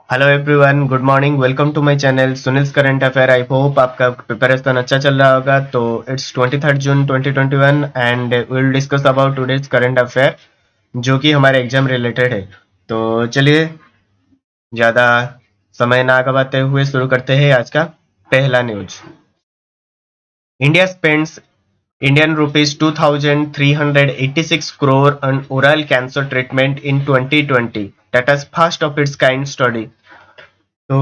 Hello everyone, good morning. Welcome to my channel Sunil's current affair. I hope आपका preparation अच्छा चल रहा होगा। तो it's 23 June 2021 and we will discuss about today's current affair जो कि हमारे एग्जाम रिलेटेड है। तो चलिए ज़्यादा समय ना गवाते हुए शुरू करते हैं आज का पहला news. India spends Indian rupees 2,386 crore on oral cancer treatment in 2020. That is first of its kind study. तो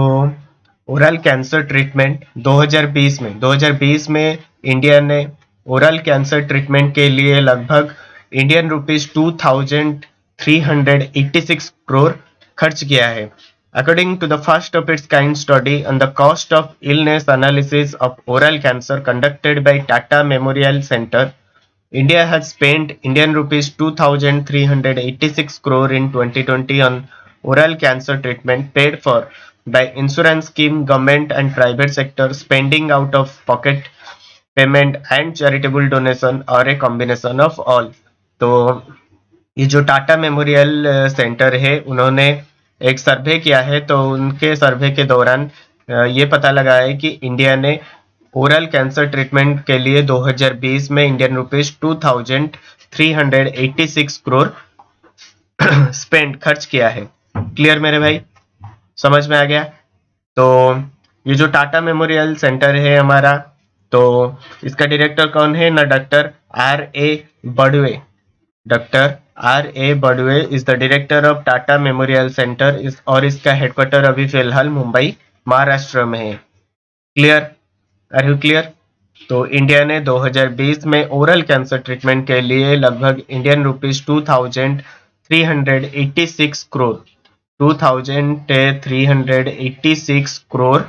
ओरल कैंसर ट्रीटमेंट 2020 में इंडिया ने ओरल कैंसर ट्रीटमेंट के लिए लगभग इंडियन रुपीज 2,386 करोड़ खर्च किया है। According to the first of its kind study on the cost of illness analysis of oral cancer conducted by Tata Memorial Centre, India has spent Indian rupees 2,386 crore in 2020 on oral cancer treatment paid for by insurance scheme, government and private sector, spending out of pocket payment and charitable donation or a combination of all. तो ये जो Tata Memorial centre है उन्होंने एक सर्वे किया है। तो उनके सर्वे के दौरान ये पता लगा है कि इंडिया ने ओरल कैंसर ट्रीटमेंट के लिए 2020 में इंडियन रुपीज 2,386 करोड़ स्पेंड खर्च किया है। क्लियर मेरे भाई, समझ में आ गया? तो ये जो टाटा मेमोरियल सेंटर है हमारा, तो इसका डायरेक्टर कौन है ना? डॉक्टर आर ए बड़वे। Doctor R A Badwe is the director of Tata Memorial Centre और इसका हेडक्वार्टर अभी फिलहाल मुंबई महाराष्ट्र में है। क्लियर? Are you clear? तो इंडिया ने 2020 में ओरल कैंसर ट्रीटमेंट के लिए लगभग Indian rupees 2,386 crore 2,386 crore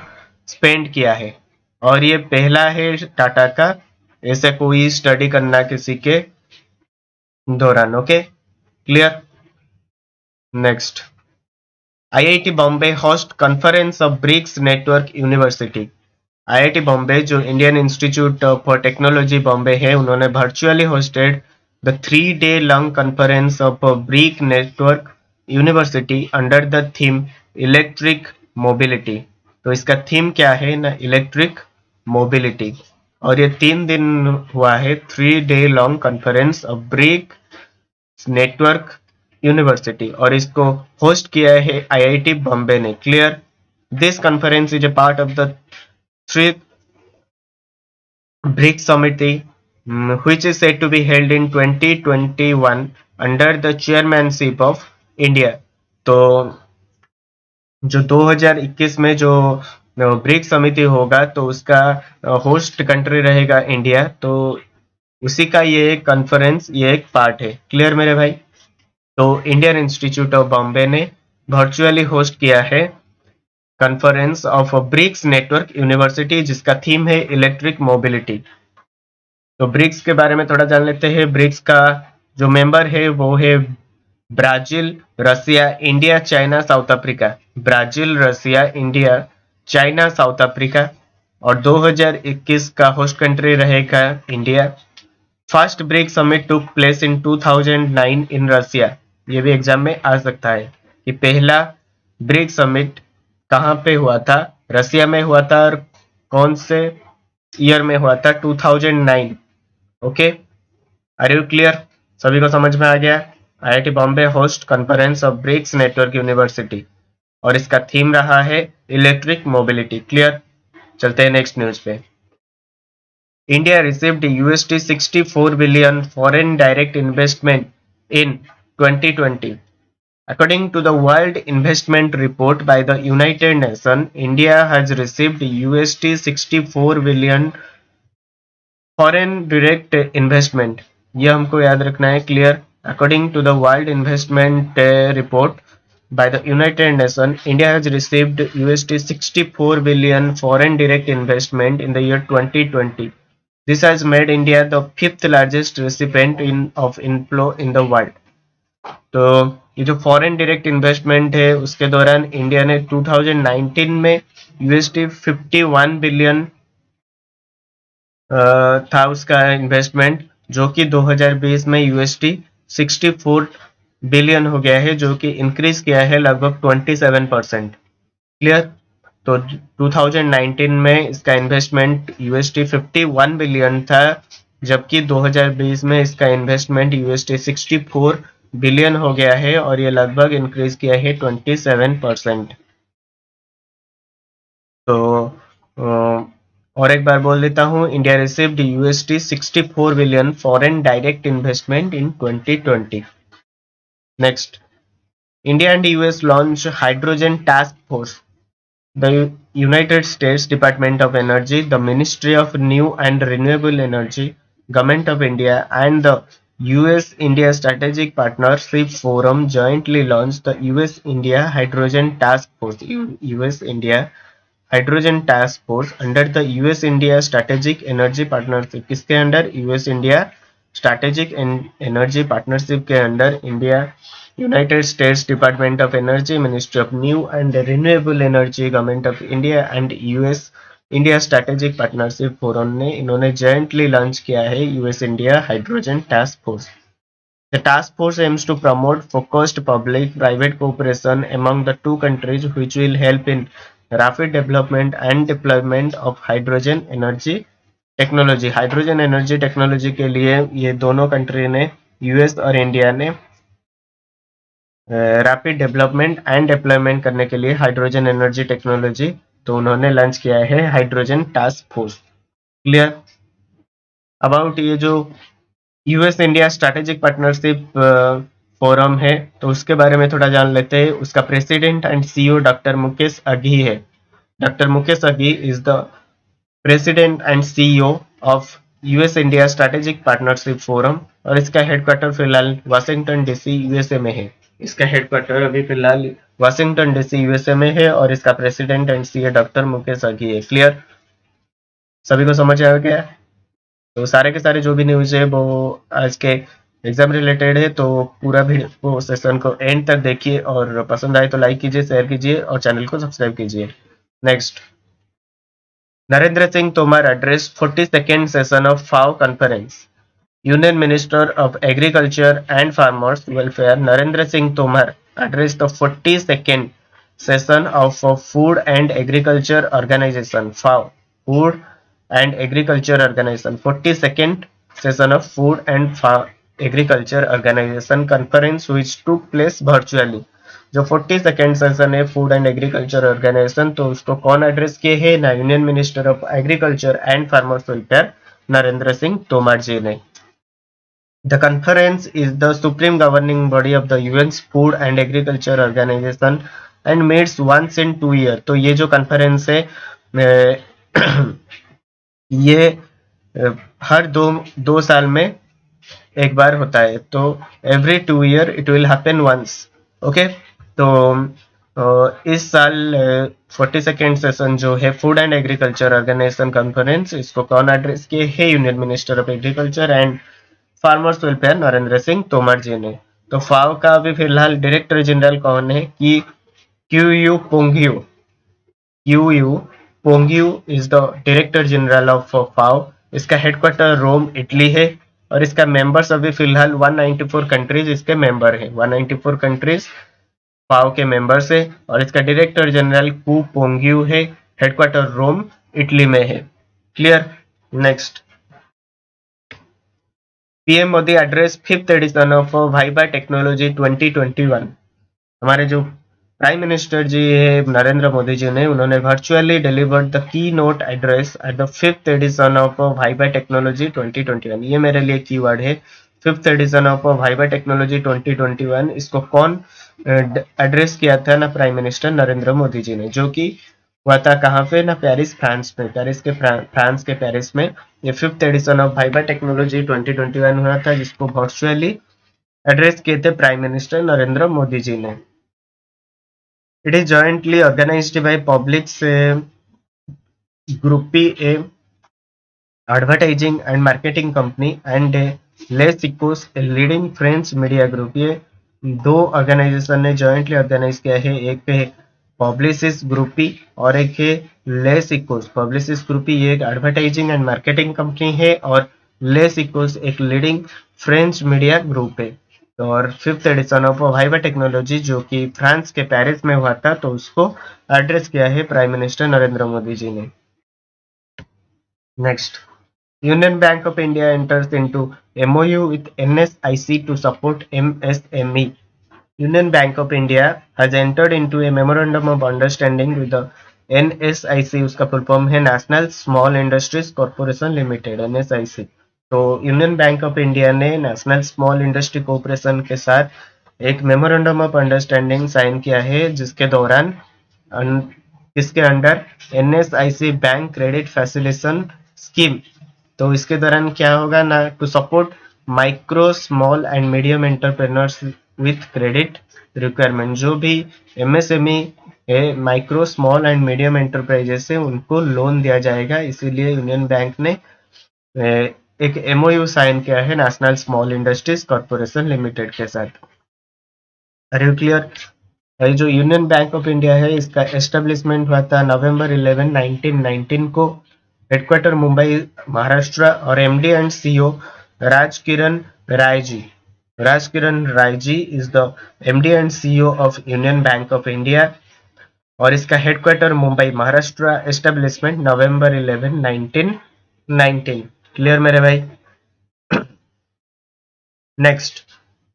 spend किया है। और ये पहला है टाटा का ऐसे कोई स्टडी करना किसी के दौरान। Okay, clear? Next, IIT Bombay host conference of BRICS network university. IIT Bombay जो Indian institute for technology Bombay है, उन्होंने virtually hosted the 3 day long conference of BRIC network university under the theme electric mobility. तो इसका theme क्या है ना? Electric mobility. और ये 3 दिन हुआ है, 3 day long conference of BRIC network university, और इसको होस्ट किया है आईआईटी बॉम्बे ने। Clear? This conference is a part of the three BRICS Summit, which is said to be held in 2021 under the chairmanship of India. तो जो 2021 में जो BRICS समिति होगा तो उसका होस्ट कंट्री रहेगा इंडिया। तो उसी का ये एक कॉन्फ्रेंस, ये एक पार्ट है। क्लियर मेरे भाई? तो इंडियन इंस्टीट्यूट ऑफ बॉम्बे ने वर्चुअली होस्ट किया है conference of BRICS network university, जिसका थीम है इलेक्ट्रिक मोबिलिटी। तो ब्रिक्स के बारे में थोड़ा जान लेते हैं। ब्रिक्स का जो मेंबर है वो है Brazil, Russia, India, China, South Africa. Brazil, Russia, India, China, South Africa. और 2021 का होस्ट कंट्री रहेगा India. First BRICS summit took place in 2009 in Russia. ये भी एग्जाम में आ सकता है कि पहला ब्रिक्स समिट कहाँ पे हुआ था? रसिया में हुआ था। और कौन से ईयर में हुआ था? 2009। Okay, are you clear? सभी को समझ में आ गया? IIT Bombay host conference of BRICS network university और इसका थीम रहा है इलेक्ट्रिक मोबिलिटी। क्लियर? चलते हैं नेक्स्ट न्यूज पे। India received $64 billion foreign direct investment in 2020. According to the World Investment Report by the United Nations, India has received $64 billion foreign direct investment. ये हमको याद रखना है। Clear? According to the world investment report by the United Nations, India has received $64 billion foreign direct investment in the year 2020. This has made India the fifth largest recipient of inflow in the world. तो ये जो foreign direct investment है उसके दौरान India ने 2019 में $51 billion था उसका इन्वेस्टमेंट, जो कि 2020 में $64 बिलियन हो गया है, जो कि इंक्रीज किया है लगभग 27%। क्लियर। तो 2019 में इसका इन्वेस्टमेंट USD 51 बिलियन था, जबकि 2020 में इसका इन्वेस्टमेंट USD 64 बिलियन हो गया है और ये लगभग इंक्रीज किया है 27%। तो और एक बार बोल देता हूँ, India received USD 64 billion foreign direct investment in 2020। Next, India and US launch hydrogen task force. The United States Department of Energy, the Ministry of New and Renewable Energy, Government of India, and the US-India Strategic Partnership Forum jointly launched the US-India Hydrogen Task Force (US-India hydrogen task force under the US India strategic energy partnership. किसके under? US India strategic energy partnership के under India, United States department of energy, ministry of new and renewable energy, government of India and US India strategic partnership forum ने इन्होंने jointly launch किया है US India hydrogen task force. The task force aims to promote focused public-private cooperation among the two countries, which will help in rapid development and deployment of hydrogen energy technology. Hydrogen energy technology के लिए ये दोनों country ने, US और India ने, rapid development and deployment करने के लिए हाइड्रोजन एनर्जी टेक्नोलॉजी, तो उन्होंने लॉन्च किया है hydrogen task force. Clear about ये जो US India strategic partnership forum है, तो उसके बारे में थोड़ा जान लेते हैं। उसका president and CEO doctor Mukesh Aghi है। Doctor Mukesh Aghi is the president and CEO of US India strategic partnership forum, और इसका हेडक्वार्टर फिलहाल वाशिंगटन डीसी यूएसए में है। इसका हेडक्वार्टर अभी फिलहाल वाशिंगटन डीसी यूएसए में है और इसका president and CEO doctor Mukesh Aghi है। क्लियर, सभी को समझ आ गया? तो सारे के सारे जो भी न्यूज है वो आज के एग्जाम रिलेटेड है, तो पूरा वीडियो सेशन को एंड तक देखिए और पसंद आए तो लाइक कीजिए, शेयर कीजिए और चैनल को सब्सक्राइब कीजिए। Next, Narendra Singh Tomar address 42nd session of FAO conference. Union minister of agriculture and farmers welfare Narendra Singh Tomar addressed the 42nd session of Food and Agriculture Organization (FAO) Food and Agriculture Organization 42nd session of Food and Agriculture Organization conference which took place virtually। जो 42nd session है food and agriculture organisation, तो उसको कौन address किए है ना? Union minister of agriculture and farmers welfare Narendra Singh Tomar ji ने। The conference is the supreme governing body of the UN's Food and Agriculture Organization and meets once in 2 years। तो ये जो कॉन्फ्रेंस है ये हर दो साल में एक बार होता है, तो every 2 year it will happen once. Okay, तो इस साल 42nd सेशन जो है food and agriculture organization conference, इसको कौन एड्रेस किए है? Union minister of agriculture and farmers welfare Narendra Singh Tomar ji ने। तो फाओ का अभी फिलहाल डायरेक्टर जनरल कौन है? कि क्यू यू पोंगियो is the director general of FAO. इसका हेडक्वार्टर रोम इटली है और इसका मेंबर्स अभी फिलहाल 194 कंट्रीज इसके मेंबर है। 194 कंट्रीज फाओ के मेंबर्स है और इसका डायरेक्टर जनरल कू पोंगियो है। हेडक्वार्टर रोम इटली में है। Clear. Next, PM Modi address 5th edition of Viva Technology 2021। हमारे जो प्राइम मिनिस्टर जी है नरेंद्र मोदी जी ने, उन्होंने virtually delivered the keynote address at the 5th edition of Viva Technology 2021। ये मेरे लिए कीवर्ड है, 5th edition of Viva Technology 2021। इसको कौन एड्रेस किया था? ना प्राइम मिनिस्टर नरेंद्र मोदी जी ने, जो कि हुआ था कहाँ पे? ना पेरिस फ्रांस में। फ्रांस के पेरिस में ये 5th edition of Viva Technology 2021 हुआ था, जिसको वर्चुअली एड्रेस किए थे प्राइम मिनिस्टर नरेंद्र मोदी जी ने। It is jointly organized by Publix Groupe, a advertising and marketing company, and Les Echos, a leading French media group। ये दो ऑर्गेनाइजेशन ने जॉइंटली ऑर्गेनाइज किया है, एक है पब्लिसिस ग्रुपी और एक है लेस इकोस। पब्लिसिस ग्रुपी ये एक एडवर्टाइजिंग एंड मार्केटिंग कंपनी है और लेस इकोस एक लीडिंग फ्रेंच मीडिया ग्रुप है। और 5th edition of Viva technology जो कि फ्रांस के पेरिस में हुआ था, तो उसको एड्रेस किया है प्राइम मिनिस्टर नरेंद्र मोदी जी ने। Next, Union Bank of India enters into MOU with NSIC to support MSME. Union Bank of India has entered into a memorandum of understanding with the NSIC, उसका full form है national small industries corporation limited, NSIC। तो union bank of India ने national small industry corporation के साथ एक memorandum of understanding sign किया है, जिसके दौरान इसके under NSIC bank credit facilitation scheme, तो इसके दौरान क्या होगा ना, to support micro small and medium entrepreneurs with credit requirement, जो भी MSME है, micro small and medium enterprises है, उनको लोन दिया जाएगा। इसीलिए यूनियन बैंक ने एक MOU साइन किया है national small industries corporation limited के साथ। Are you clear? जो यूनियन बैंक ऑफ इंडिया है, इसका एस्टेब्लिशमेंट हुआ था नवंबर 11, 1919 को। हेडक्वार्टर मुंबई महाराष्ट्र, और MD and CEO Rajkiran Rai ji. Rajkiran Rai ji is the MD and CEO of union bank of India, और इसका headquarter Mumbai Maharashtra. Establishment November 11, 1919। Clear मेरे भाई? Next,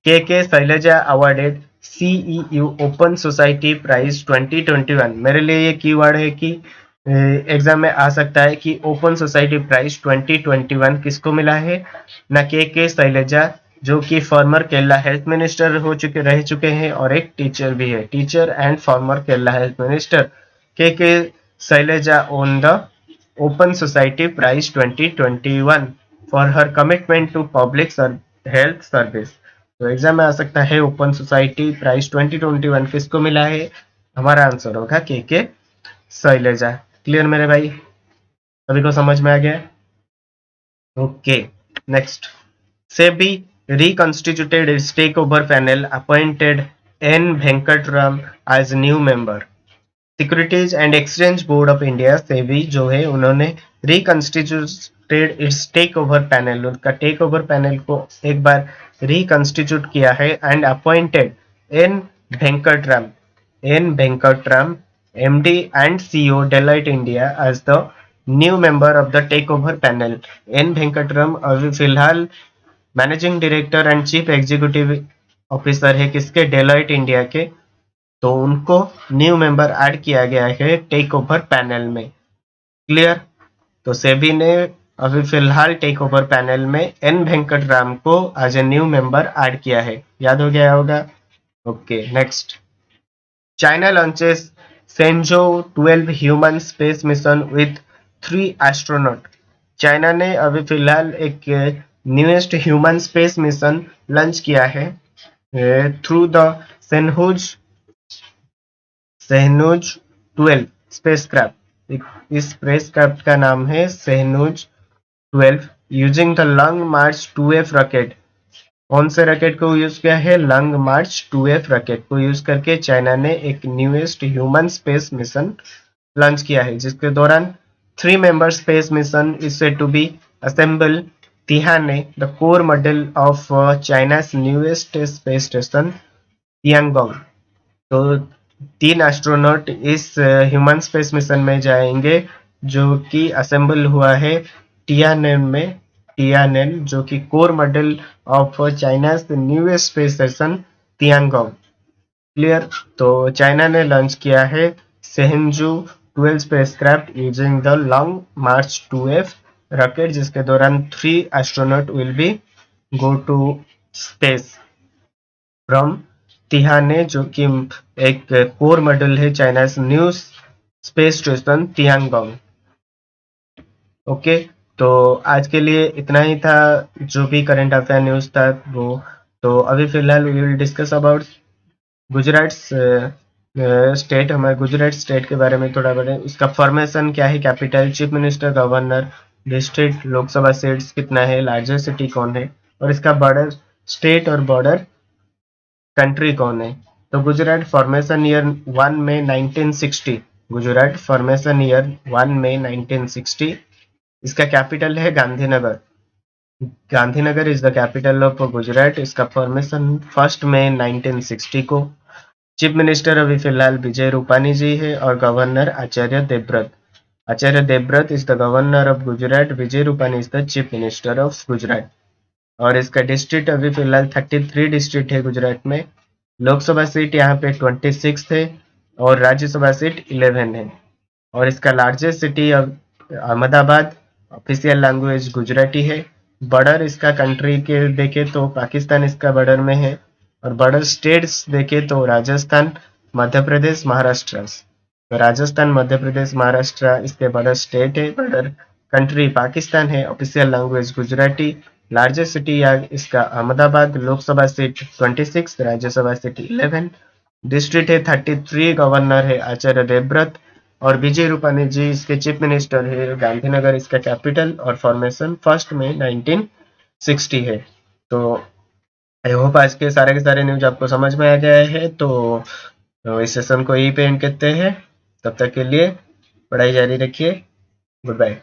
K Shailaja awarded CEU open society prize 2021। मेरे लिए ये कीवर्ड है कि एग्जाम में आ सकता है कि ओपन सोसाइटी प्राइज 2021 किसको मिला है ना, के शैलजा, जो कि फॉर्मर केरला हेल्थ मिनिस्टर रह चुके हैं, और एक टीचर भी है, teacher and former Kerala health minister. K Shailaja won the open society prize 2021 for her commitment to public health service. तो एग्जाम में आ सकता है ओपन सोसाइटी प्राइज 2021 किसको मिला है? हमारा आंसर होगा के शैलजा। क्लियर मेरे भाई? सभी को समझ में आ गया? Okay, next, SEBI reconstituted its takeover panel, appointed N Venkatram as new member। Securities and exchange board of India SEBI जो है, उन्होंने reconstituted its take over panel, उनका टेक ओवर पैनल को एक बार रिकंस्टिट्यूट किया है, and appointed N Venkatram MD and CEO Deloitte India as the new member of the take over panel. N Venkatram अभी फिलहाल managing director and chief executive officer है किसके? डेलाइट इंडिया के। तो उनको न्यू मेंबर ऐड किया गया है टेक ओवर पैनल में। क्लियर? तो सेबी ने अभी फिलहाल टेक ओवर पैनल में एन वेंकटराम को as a new member add किया है। याद हो गया होगा? Okay, next, China launches Shenzhou 12 human space mission with 3 astronaut. China ने अभी फिलहाल एक newest human space mission launch किया है through the Shenzhou Shenzhou 12 spacecraft. इस स्पेसक्राफ्ट का नाम है Shenzhou 12, using the long March 2F rocket. कौन से रॉकेट को यूज किया है? लॉन्ग मार्च 2F रॉकेट को यूज करके चाइना ने एक newest human space mission launch किया है, जिसके दौरान 3 member space mission is said to be assemble Tianhe, the core model of China's newest space station Tiangong. तो 3 एस्ट्रोनॉट इस ह्यूमन स्पेस मिशन में जाएंगे, जो कि असेंबल हुआ है टियानेन में। टियानेन जो कि core model of China's newest space station Tiangong. Clear? तो चाइना ने लॉन्च किया है Shenzhou 12 spacecraft using the long March 2F rocket, जिसके दौरान 3 astronaut will be go to space from Tianhe, जो कि एक कोर मॉडल है China's new space station Tiangong. Okay, तो आज के लिए इतना ही था, जो भी करंट अफेयर न्यूज था वो। तो अभी फिलहाल we will discuss about Gujarat state. हमारे गुजरात स्टेट के बारे में थोड़ा बड़े, उसका फॉर्मेशन क्या है, capital, chief minister, governor, district, Lok Sabha seats कितना है, लार्जेस्ट सिटी कौन है, और इसका बॉर्डर स्टेट और बॉर्डर कंट्री कौन है। तो गुजरात फॉर्मेशन ईयर 1 में 1960। गुजरात फॉर्मेशन ईयर 1 में 1960। इसका कैपिटल है Gandhinagar. Gandhinagar is the capital of Gujarat. इसका फॉर्मेशन 1 मई 1960 को। चीफ मिनिस्टर अभी फिलहाल विजय रूपानी जी है और governor Acharya Devvrat. Acharya Devvrat is the governor of Gujarat, Vijay Rupani is the chief minister of Gujarat. और इसका डिस्ट्रिक्ट अभी फिलहाल 33 डिस्ट्रिक्ट है गुजरात में। लोकसभा सीट यहाँ पे 26 है और राज्यसभा सीट 11 है। और इसका largest city Ahmedabad. Official language Gujarati है। बॉर्डर इसका कंट्री के देखे तो पाकिस्तान इसका बॉर्डर में है। और बॉर्डर स्टेट्स देखे तो राजस्थान, मध्य प्रदेश, महाराष्ट्र। तो राजस्थान, मध्य प्रदेश, महाराष्ट्र इसके बॉर्डर स्टेट है। बॉर्डर कंट्री पाकिस्तान है। Official language Gujarati. Largest city इसका Ahmedabad. Lok Sabha seat 26, Rajya Sabha seat 11। District है 33। गवर्नर है आचार्य देवव्रत और विजय रूपानी जी इसके चीफ मिनिस्टर है। गांधीनगर इसका कैपिटल और फॉर्मेशन 1 मई 1960 है। तो आई होप आज के सारे न्यूज आपको समझ में आ गया है। तो इस सेशन को यहीं पे एंड करते हैं। तब तक के लिए पढ़ाई जारी रखिए। Good bye.